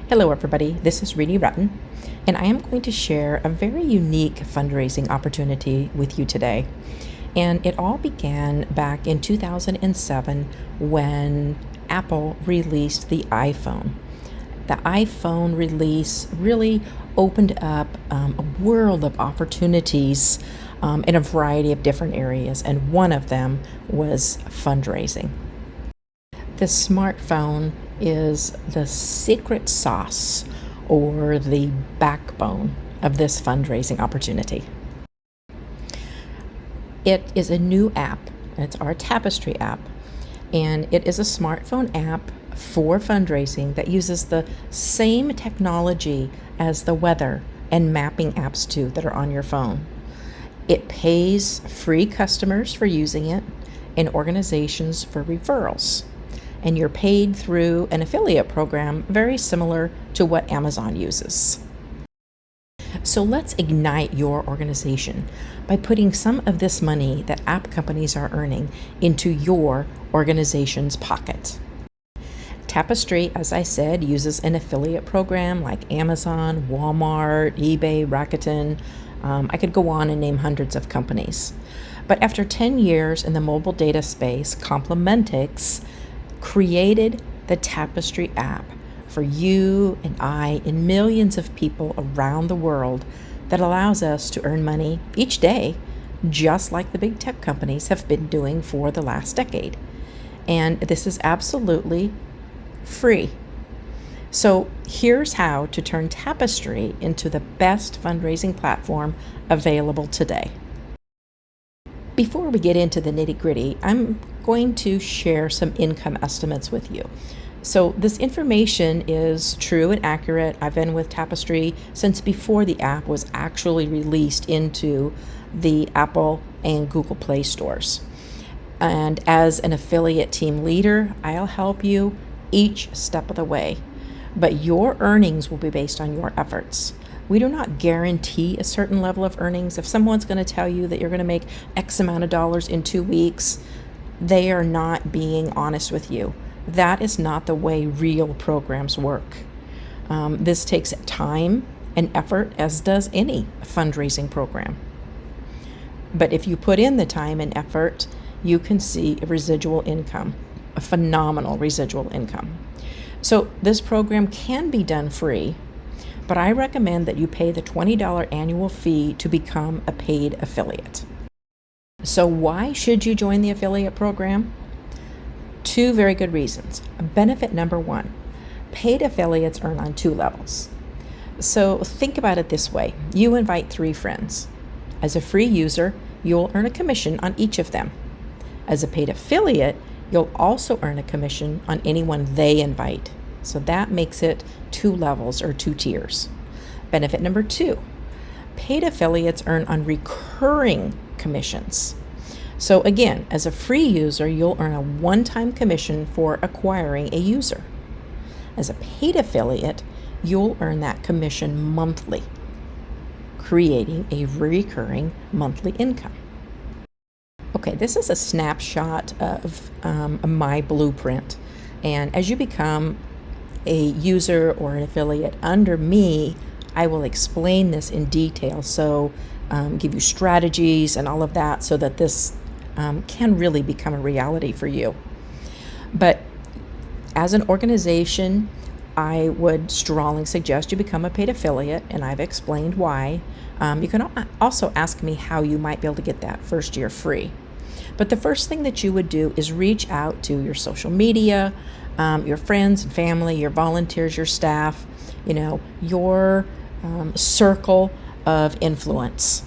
Hello everybody, this is renierutten, and I am going to share a very unique fundraising opportunity with you today. And it all began back in 2007 when Apple released the iPhone. The iPhone release really opened up a world of opportunities in a variety of different areas, and one of them was fundraising. The smartphone is the secret sauce or the backbone of this fundraising opportunity. It is a new app. It's our Tapestri app, and it is a smartphone app for fundraising that uses the same technology as the weather and mapping apps too that are on your phone. It pays free customers for using it and organizations for referrals. And you're paid through an affiliate program very similar to what Amazon uses. So let's ignite your organization by putting some of this money that app companies are earning into your organization's pocket. Tapestri, as I said, uses an affiliate program like Amazon, Walmart, eBay, Rakuten. I could go on and name hundreds of companies. But after 10 years in the mobile data space, Complementix created the Tapestri app for you and I and millions of people around the world that allows us to earn money each day, just like the big tech companies have been doing for the last decade. And this is absolutely free. So here's how to turn Tapestri into the best fundraising platform available today. Before we get into the nitty-gritty, I'm going to share some income estimates with you. So this information is true and accurate. I've been with Tapestri since before the app was actually released into the Apple and Google Play stores. And as an affiliate team leader, I'll help you each step of the way. But your earnings will be based on your efforts. We do not guarantee a certain level of earnings. If someone's going to tell you that you're going to make X amount of dollars in 2 weeks, they are not being honest with you. That is not the way real programs work. This takes time and effort, as does any fundraising program. But if you put in the time and effort, you can see a residual income, a phenomenal residual income. So this program can be done free, but I recommend that you pay the $20 annual fee to become a paid affiliate. So why should you join the affiliate program? 2 very good reasons. Benefit number 1, paid affiliates earn on 2 levels. So think about it this way. You invite 3 friends. As a free user, you'll earn a commission on each of them. As a paid affiliate, you'll also earn a commission on anyone they invite. So that makes it 2 levels or 2 tiers. Benefit number 2, paid affiliates earn on recurring commissions. So again, as a free user, you'll earn a one-time commission for acquiring a user. As a paid affiliate, you'll earn that commission monthly, creating a recurring monthly income. Okay, this is a snapshot of my blueprint. And as you become a user or an affiliate under me, I will explain this in detail. So give you strategies and all of that so that this can really become a reality for you. But as an organization, I would strongly suggest you become a paid affiliate, and I've explained why. You can also ask me how you might be able to get that first year free. But the first thing that you would do is reach out to your social media, your friends and family, your volunteers, your staff, your circle of influence,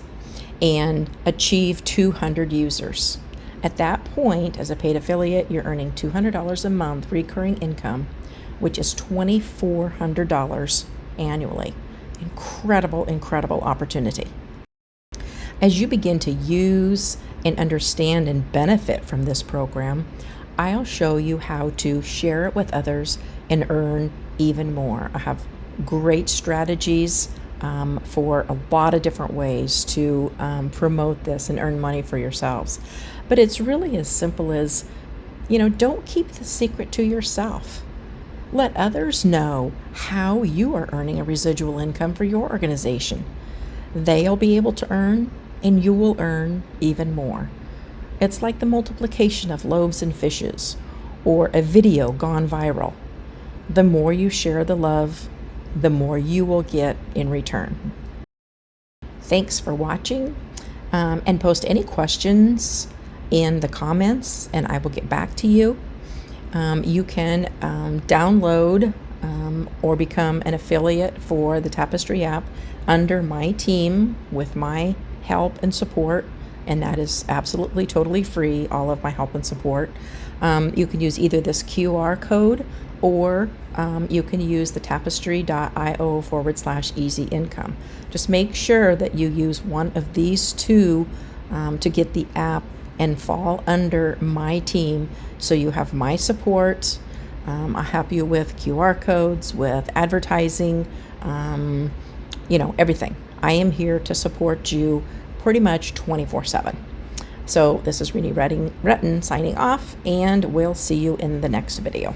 and achieve 200 users. At that point, as a paid affiliate, you're earning $200 a month recurring income, which is $2,400 annually. Incredible, incredible opportunity. As you begin to use and understand and benefit from this program, I'll show you how to share it with others and earn even more. I have great strategies for a lot of different ways to promote this and earn money for yourselves. But it's really as simple as, don't keep the secret to yourself. Let others know how you are earning a residual income for your organization. They'll be able to earn, and you will earn even more. It's like the multiplication of loaves and fishes, or a video gone viral. The more you share the love, the more you will get in return. Thanks for watching, and post any questions in the comments, and I will get back to you. You can download or become an affiliate for the Tapestri app under my team with my help and support, and that is absolutely totally free, all of my help and support. You can use either this QR code, or you can use the tapestri.io/easy income. Just make sure that you use one of these two to get the app and fall under my team, so you have my support. I'll help you with QR codes, with advertising, everything. I am here to support you pretty much 24/7. So this is Renierutten signing off, and we'll see you in the next video.